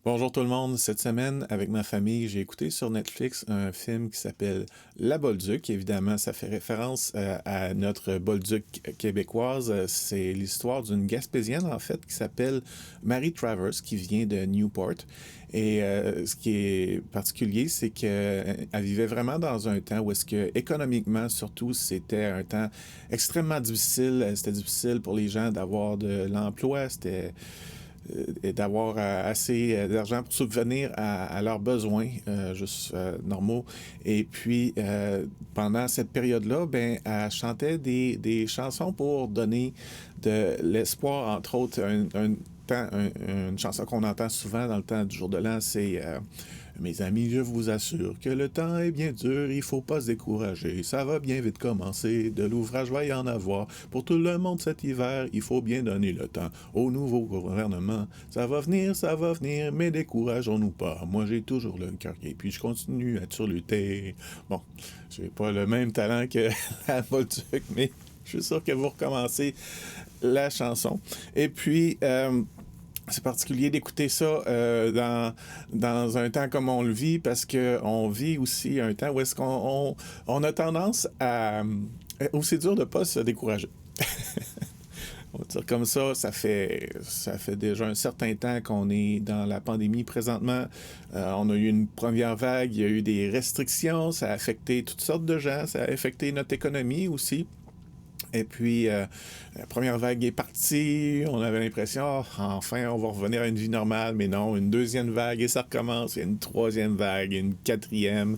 Bonjour tout le monde. Cette semaine, avec ma famille, j'ai écouté sur Netflix un film qui s'appelle La Bolduc. Évidemment, ça fait référence à notre Bolduc québécoise. C'est l'histoire d'une Gaspésienne, en fait, qui s'appelle Marie Travers, qui vient de Newport. Et ce qui est particulier, c'est qu'elle vivait vraiment dans un temps où est-ce que, économiquement, surtout, c'était un temps extrêmement difficile. C'était difficile pour les gens d'avoir de l'emploi. C'était et d'avoir assez d'argent pour subvenir à leurs besoins juste normaux. Et puis, pendant cette période-là, ben, elle chantait des chansons pour donner de l'espoir, entre autres, une chanson qu'on entend souvent dans le temps du jour de l'an, c'est mes amis, je vous assure que le temps est bien dur, il faut pas se décourager. Ça va bien vite commencer, de l'ouvrage va y en avoir. Pour tout le monde cet hiver, il faut bien donner le temps au nouveau gouvernement. Ça va venir, mais décourageons-nous pas. Moi, j'ai toujours le cœur gai, puis je continue à surlutter. Bon, j'ai pas le même talent que la Bolduc, mais je suis sûr que vous recommencez la chanson. Et puis, c'est particulier d'écouter ça dans un temps comme on le vit parce qu'on vit aussi un temps où est-ce qu'on a tendance à... où c'est dur de ne pas se décourager. On va dire comme ça fait déjà un certain temps qu'on est dans la pandémie présentement. On a eu une première vague, il y a eu des restrictions, ça a affecté toutes sortes de gens, ça a affecté notre économie aussi. Et puis, la première vague est partie, on avait l'impression, oh, enfin, on va revenir à une vie normale, mais non, une deuxième vague et ça recommence, il y a une troisième vague, une quatrième,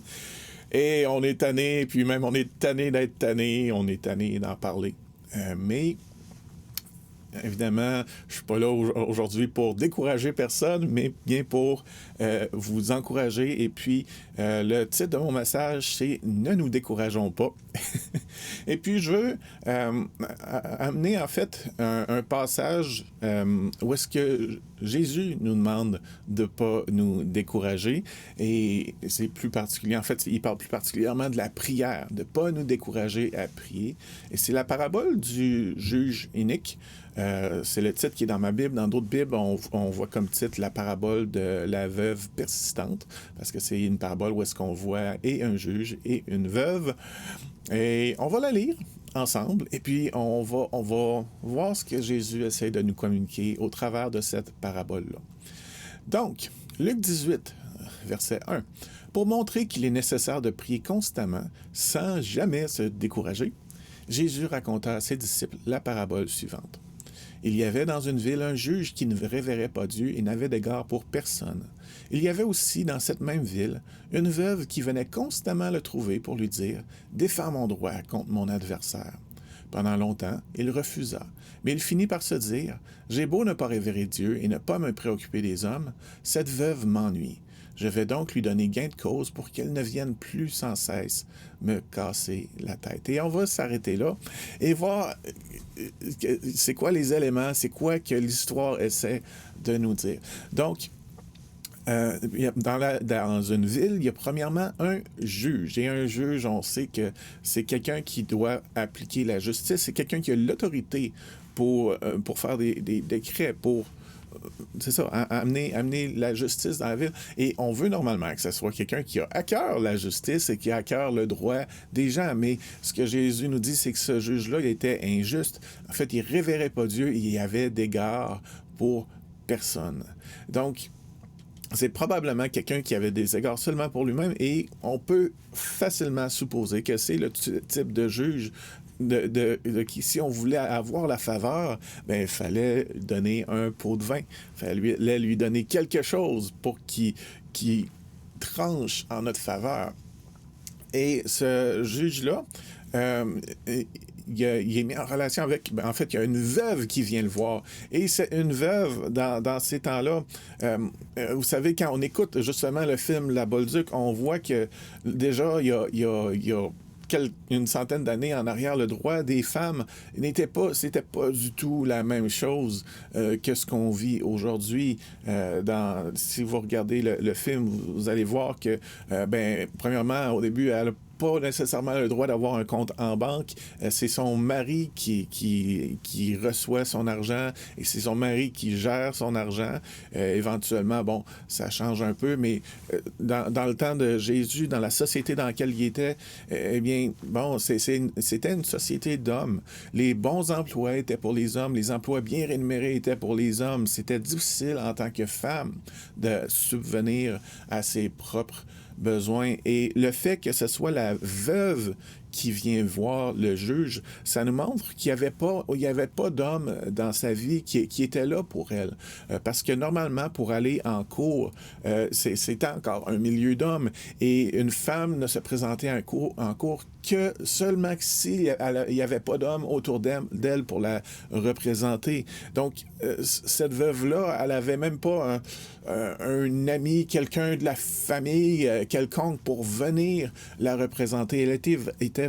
et on est tanné, puis même on est tanné d'être tanné, on est tanné d'en parler. Mais évidemment, je suis pas là aujourd'hui pour décourager personne, mais bien pour vous encourager. Et puis, le titre de mon message, c'est Ne nous décourageons pas. Et puis, je veux amener en fait un passage où est-ce que Jésus nous demande de pas nous décourager. Et c'est plus particulier. En fait, il parle plus particulièrement de la prière, de pas nous décourager à prier. Et c'est la parabole du juge inique. C'est le titre qui est dans ma Bible. Dans d'autres Bibles, on voit comme titre la parabole de la veuve persistante, parce que c'est une parabole où est-ce qu'on voit et un juge et une veuve. Et on va la lire ensemble, et puis on va voir ce que Jésus essaie de nous communiquer au travers de cette parabole-là. Donc, Luc 18, verset 1. Pour montrer qu'il est nécessaire de prier constamment, sans jamais se décourager, Jésus raconta à ses disciples la parabole suivante. Il y avait dans une ville un juge qui ne révérait pas Dieu et n'avait d'égard pour personne. Il y avait aussi dans cette même ville une veuve qui venait constamment le trouver pour lui dire « Défends mon droit contre mon adversaire ». Pendant longtemps, il refusa, mais il finit par se dire « J'ai beau ne pas révérer Dieu et ne pas me préoccuper des hommes, cette veuve m'ennuie. Je vais donc lui donner gain de cause pour qu'elle ne vienne plus sans cesse me casser la tête. » Et on va s'arrêter là et voir c'est quoi les éléments, c'est quoi que l'histoire essaie de nous dire. Donc, dans une ville, il y a premièrement un juge. Et un juge, on sait que c'est quelqu'un qui doit appliquer la justice. C'est quelqu'un qui a l'autorité pour faire des décrets, pour c'est ça, amener la justice dans la ville. Et on veut normalement que ce soit quelqu'un qui a à cœur la justice et qui a à cœur le droit des gens. Mais ce que Jésus nous dit, c'est que ce juge-là, il était injuste. En fait, il ne révérait pas Dieu et il y avait d'égard pour personne. Donc, c'est probablement quelqu'un qui avait des égards seulement pour lui-même et on peut facilement supposer que c'est le type de juge de qui, si on voulait avoir la faveur, ben, il fallait donner un pot de vin. Il fallait lui donner quelque chose pour qu'il tranche en notre faveur. Et ce juge-là, il est mis en relation avec... En fait, il y a une veuve qui vient le voir. Et c'est une veuve, dans ces temps-là, vous savez, quand on écoute justement le film La Bolduc, on voit que déjà, il y a une centaine d'années en arrière, le droit des femmes c'était pas du tout la même chose que ce qu'on vit aujourd'hui. Si vous regardez le film, vous allez voir que, premièrement, au début, elle pas nécessairement le droit d'avoir un compte en banque. C'est son mari qui reçoit son argent et c'est son mari qui gère son argent. Éventuellement, bon, ça change un peu, mais dans le temps de Jésus, dans la société dans laquelle il était, eh bien, bon, c'était une société d'hommes. Les bons emplois étaient pour les hommes, les emplois bien rémunérés étaient pour les hommes. C'était difficile en tant que femme de subvenir à ses propres besoins. Et le fait que ce soit la veuve qui vient voir le juge, ça nous montre qu'il n'y avait pas d'homme dans sa vie qui était là pour elle. Parce que normalement, pour aller en cours, c'était encore un milieu d'hommes et une femme ne se présentait en cours que seulement s'il n'y avait pas d'homme autour d'elle pour la représenter. Donc, cette veuve-là, elle n'avait même pas un ami, quelqu'un de la famille quelconque pour venir la représenter. Elle était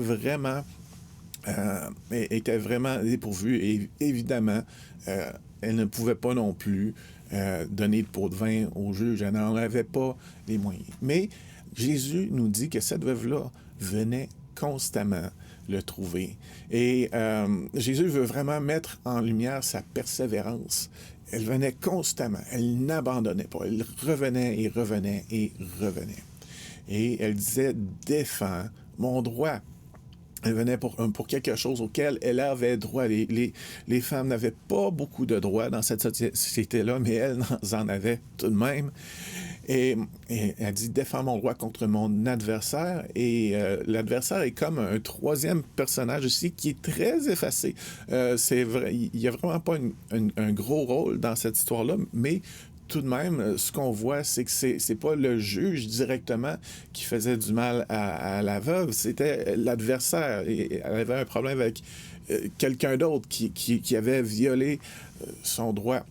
vraiment dépourvue et évidemment, elle ne pouvait pas non plus donner de pot de vin au juge. Elle n'en avait pas les moyens. Mais Jésus nous dit que cette veuve-là venait constamment le trouver. Et Jésus veut vraiment mettre en lumière sa persévérance. Elle venait constamment, elle n'abandonnait pas, elle revenait et revenait et revenait. Et elle disait, défends mon droit. Elle venait pour quelque chose auquel elle avait droit. Les femmes n'avaient pas beaucoup de droits dans cette société-là, mais elles en avaient tout de même. Et elle dit, défends mon droit contre mon adversaire. Et l'adversaire est comme un troisième personnage ici qui est très effacé. C'est vrai, il n'y a vraiment pas un gros rôle dans cette histoire-là, mais tout de même, ce qu'on voit, c'est que c'est pas le juge directement qui faisait du mal à la veuve, c'était l'adversaire. Et elle avait un problème avec quelqu'un d'autre qui avait violé son droit.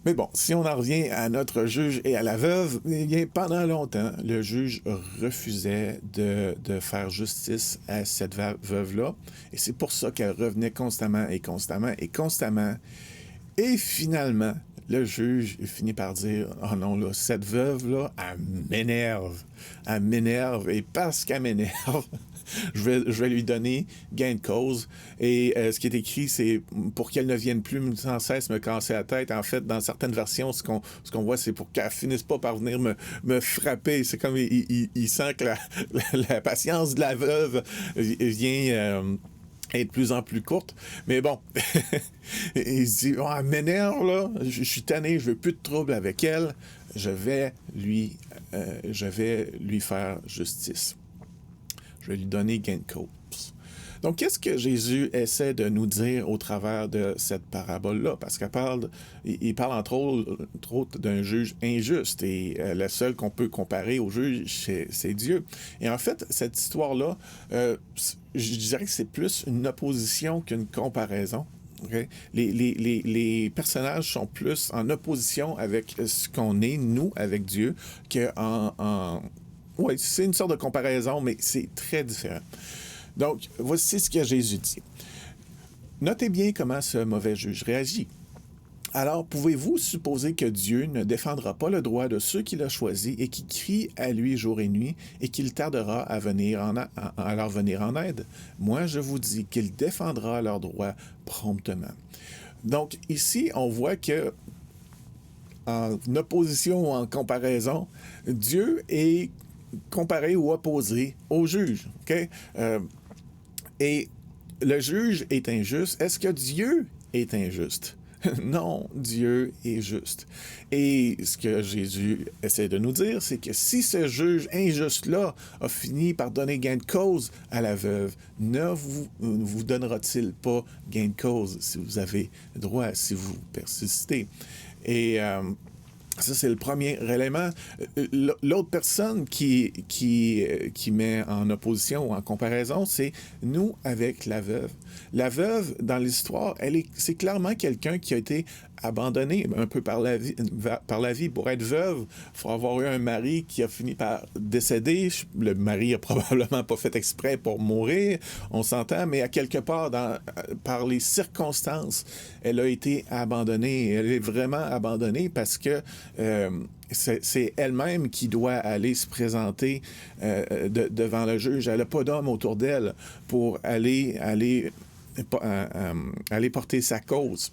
Mais bon, si on en revient à notre juge et à la veuve, eh bien, pendant longtemps, le juge refusait de faire justice à cette veuve-là. Et c'est pour ça qu'elle revenait constamment et constamment et constamment. Et finalement, le juge finit par dire, oh non, là, cette veuve-là, elle m'énerve. Elle m'énerve. Et parce qu'elle m'énerve, je vais lui donner gain de cause. Et ce qui est écrit, c'est pour qu'elle ne vienne plus sans cesse me casser la tête. En fait, dans certaines versions, ce qu'on voit, c'est pour qu'elle finisse pas par venir me frapper. C'est comme il sent que la patience de la veuve vient être de plus en plus courte. Mais bon, il se dit, oh, elle m'énerve, là, je suis tanné, je veux plus de trouble avec elle, je vais lui faire justice. Je vais lui donner gain de cause. Donc, qu'est-ce que Jésus essaie de nous dire au travers de cette parabole-là? Parce qu'il parle entre autres d'un juge injuste. Et le seul qu'on peut comparer au juge, c'est Dieu. Et en fait, cette histoire-là, je dirais que c'est plus une opposition qu'une comparaison. Okay? Les personnages sont plus en opposition avec ce qu'on est, nous, avec Dieu, oui, c'est une sorte de comparaison, mais c'est très différent. Donc, voici ce que Jésus dit. Notez bien comment ce mauvais juge réagit. Alors, pouvez-vous supposer que Dieu ne défendra pas le droit de ceux qu'il a choisis et qui crient à lui jour et nuit et qu'il tardera à leur venir en aide? Moi, je vous dis qu'il défendra leurs droits promptement. Donc, ici, on voit que en opposition ou en comparaison, Dieu est comparé ou opposé au juge. Okay? Et le juge est injuste. Est-ce que Dieu est injuste? Non, Dieu est juste. Et ce que Jésus essaie de nous dire, c'est que si ce juge injuste-là a fini par donner gain de cause à la veuve, ne vous donnera-t-il pas gain de cause si vous avez droit, si vous persistez? Et ça, c'est le premier élément. L'autre personne qui met en opposition ou en comparaison, c'est nous avec la veuve. La veuve, dans l'histoire, c'est clairement quelqu'un qui a été abandonnée un peu par la vie. Pour être veuve, il faut avoir eu un mari qui a fini par décéder. Le mari a probablement pas fait exprès pour mourir, on s'entend, mais à quelque part, par les circonstances, elle a été abandonnée. Elle est vraiment abandonnée parce que c'est elle-même qui doit aller se présenter devant le juge. Elle n'a pas d'homme autour d'elle pour aller porter sa cause.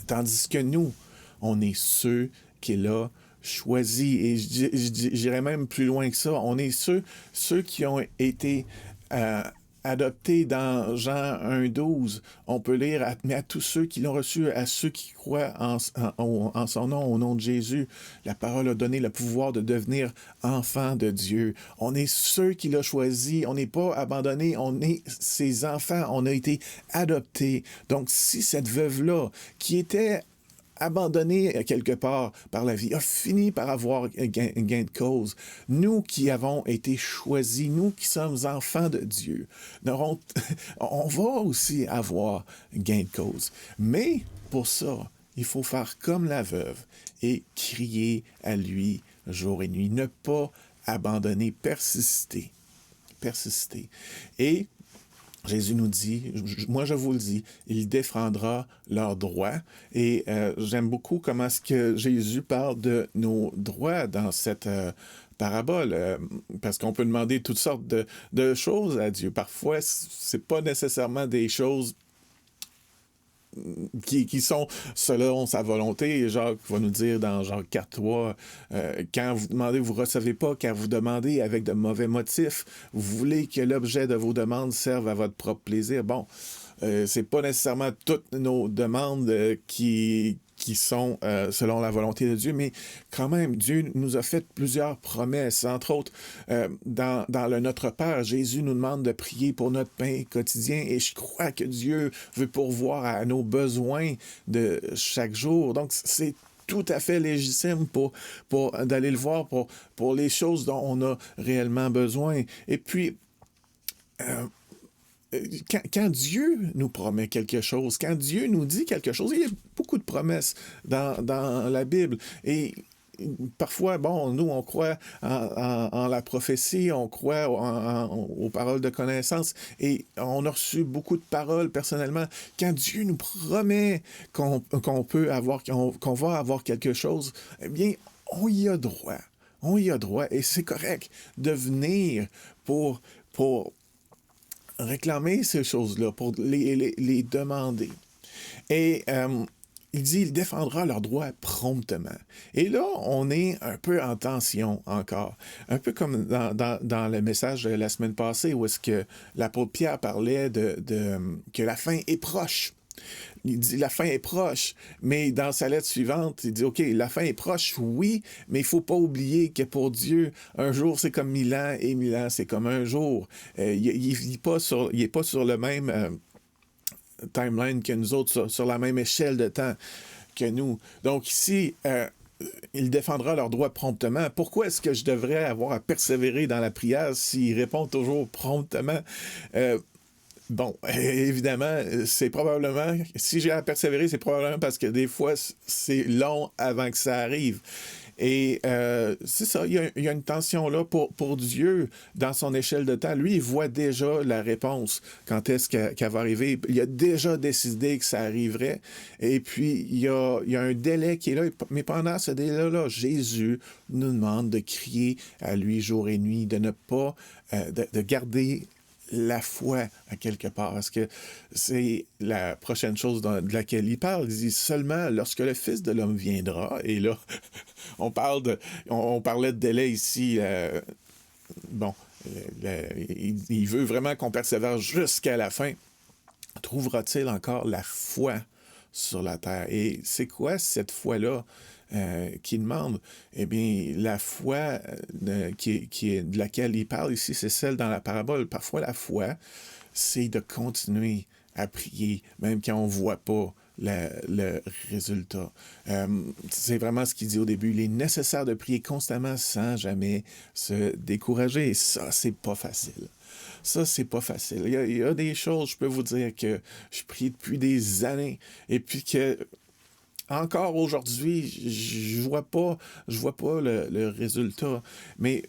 Tandis que nous, on est ceux qu'il a choisis. Et j'irais même plus loin que ça. On est ceux qui ont été adoptés dans Jean 1,12. On peut lire, mais à tous ceux qui l'ont reçu, à ceux qui croient en son nom, au nom de Jésus, la parole a donné le pouvoir de devenir enfants de Dieu. On est ceux qu'il a choisis. On n'est pas abandonnés. On est ses enfants. On a été adoptés. Donc, si cette veuve-là, qui était abandonnée quelque part par la vie, a fini par avoir un gain de cause. Nous qui avons été choisis, nous qui sommes enfants de Dieu, on va aussi avoir gain de cause. Mais pour ça, il faut faire comme la veuve et crier à lui jour et nuit. Ne pas abandonner, persister. Persister. Et Jésus nous dit, moi je vous le dis, il défendra leurs droits. Et j'aime beaucoup comment est-ce que Jésus parle de nos droits dans cette parabole, parce qu'on peut demander toutes sortes de choses à Dieu. Parfois, c'est pas nécessairement des choses qui sont selon sa volonté. Jacques va nous dire dans Jacques 4.3, quand vous demandez, vous ne recevez pas, quand vous demandez avec de mauvais motifs, vous voulez que l'objet de vos demandes serve à votre propre plaisir. Bon, c'est pas nécessairement toutes nos demandes qui sont selon la volonté de Dieu, mais quand même, Dieu nous a fait plusieurs promesses. Entre autres, dans le Notre Père, Jésus nous demande de prier pour notre pain quotidien et je crois que Dieu veut pourvoir à nos besoins de chaque jour. Donc, c'est tout à fait légitime pour d'aller le voir pour les choses dont on a réellement besoin. Et puis, quand Dieu nous promet quelque chose, quand Dieu nous dit quelque chose, il y a beaucoup de promesses dans la Bible. Et parfois, bon, nous, on croit en la prophétie, on croit aux paroles de connaissance, et on a reçu beaucoup de paroles personnellement. Quand Dieu nous promet qu'on peut avoir, qu'on va avoir quelque chose, eh bien, on y a droit. On y a droit, et c'est correct de venir pour réclamer ces choses-là, pour les demander. Et il dit, il défendra leurs droits promptement. Et là, on est un peu en tension encore. Un peu comme dans le message de la semaine passée, où est-ce que l'apôtre Pierre parlait que la fin est proche. Il dit, la fin est proche, mais dans sa lettre suivante, il dit, OK, la fin est proche, oui, mais il ne faut pas oublier que pour Dieu, un jour, c'est comme 1000 ans, et 1000 ans, c'est comme un jour. Il n'est pas sur le même timeline que nous autres, sur la même échelle de temps que nous. Donc ici, il défendra leurs droits promptement. Pourquoi est-ce que je devrais avoir à persévérer dans la prière s'il répond toujours promptement? Bon, évidemment, c'est probablement, si j'ai à persévérer, c'est probablement parce que des fois, c'est long avant que ça arrive. Et c'est ça, il y a une tension là pour Dieu dans son échelle de temps. Lui, il voit déjà la réponse, quand est-ce qu'elle va arriver. Il a déjà décidé que ça arriverait. Et puis, il y a un délai qui est là. Mais pendant ce délai-là, Jésus nous demande de crier à lui jour et nuit, de ne pas, de garder la foi à quelque part, parce que c'est la prochaine chose de laquelle il parle. Il dit seulement lorsque le Fils de l'homme viendra, et là, on parlait de délai ici, bon, il veut vraiment qu'on persévère jusqu'à la fin. Trouvera-t-il encore la foi sur la terre? Et c'est quoi cette foi-là qu'il demande? Eh bien, la foi de laquelle il parle ici, c'est celle dans la parabole. Parfois, la foi, c'est de continuer à prier, même quand on ne voit pas le résultat. C'est vraiment ce qu'il dit au début. Il est nécessaire de prier constamment sans jamais se décourager. Et ça, c'est pas facile. Ça, c'est pas facile. Il y a des choses, je peux vous dire, que je prie depuis des années, et puis que encore aujourd'hui, je vois pas le résultat. Mais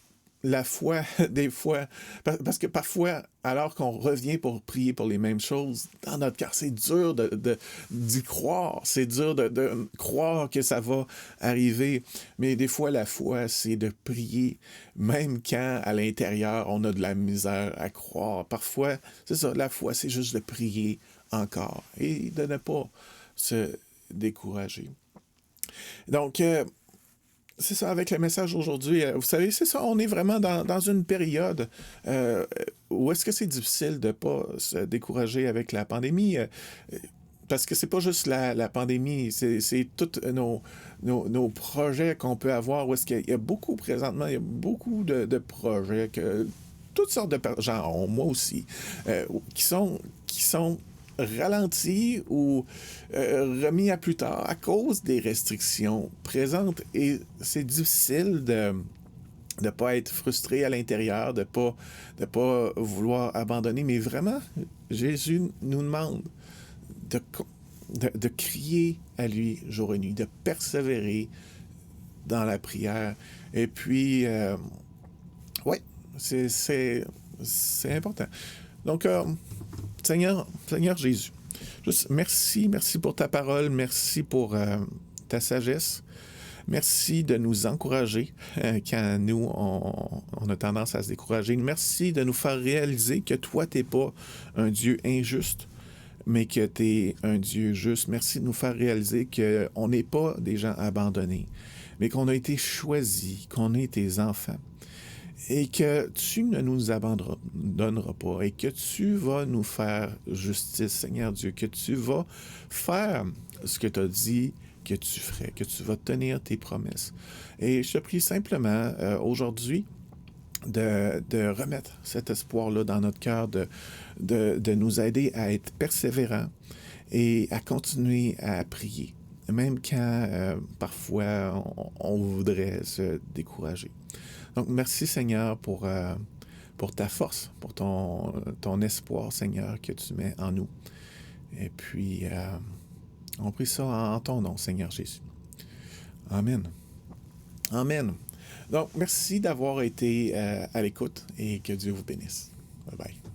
la foi, des fois, parce que parfois, alors qu'on revient pour prier pour les mêmes choses, dans notre cœur, c'est dur d'y croire. C'est dur de croire que ça va arriver. Mais des fois, la foi, c'est de prier, même quand à l'intérieur, on a de la misère à croire. Parfois, c'est ça, la foi, c'est juste de prier encore et de ne pas se décourager. Donc, c'est ça, avec le message aujourd'hui, vous savez, c'est ça, on est vraiment dans une période où est-ce que c'est difficile de ne pas se décourager avec la pandémie. Parce que c'est pas juste la pandémie, c'est tous nos projets qu'on peut avoir. Où est-ce qu'il y a beaucoup, présentement, il y a beaucoup de projets, toutes sortes de genre, moi aussi, qui sont ralentis ou remis à plus tard à cause des restrictions présentes. Et c'est difficile de ne pas être frustré à l'intérieur, de pas vouloir abandonner. Mais vraiment, Jésus nous demande de, de crier à lui jour et nuit, de persévérer dans la prière. Et puis, oui, c'est important. Donc, Seigneur Jésus, juste merci pour ta parole, merci pour ta sagesse. Merci de nous encourager quand nous, on a tendance à se décourager. Merci de nous faire réaliser que toi, tu n'es pas un Dieu injuste, mais que tu es un Dieu juste. Merci de nous faire réaliser qu'on n'est pas des gens abandonnés, mais qu'on a été choisis, qu'on est tes enfants. Et que tu ne nous abandonneras pas et que tu vas nous faire justice, Seigneur Dieu, que tu vas faire ce que tu as dit que tu ferais, que tu vas tenir tes promesses. Et je te prie simplement aujourd'hui de remettre cet espoir-là dans notre cœur, de nous aider à être persévérants et à continuer à prier, même quand parfois on voudrait se décourager. Donc, merci Seigneur pour ta force, pour ton espoir, Seigneur, que tu mets en nous. Et puis, on prie ça en ton nom, Seigneur Jésus. Amen. Amen. Donc, merci d'avoir été à l'écoute et que Dieu vous bénisse. Bye bye.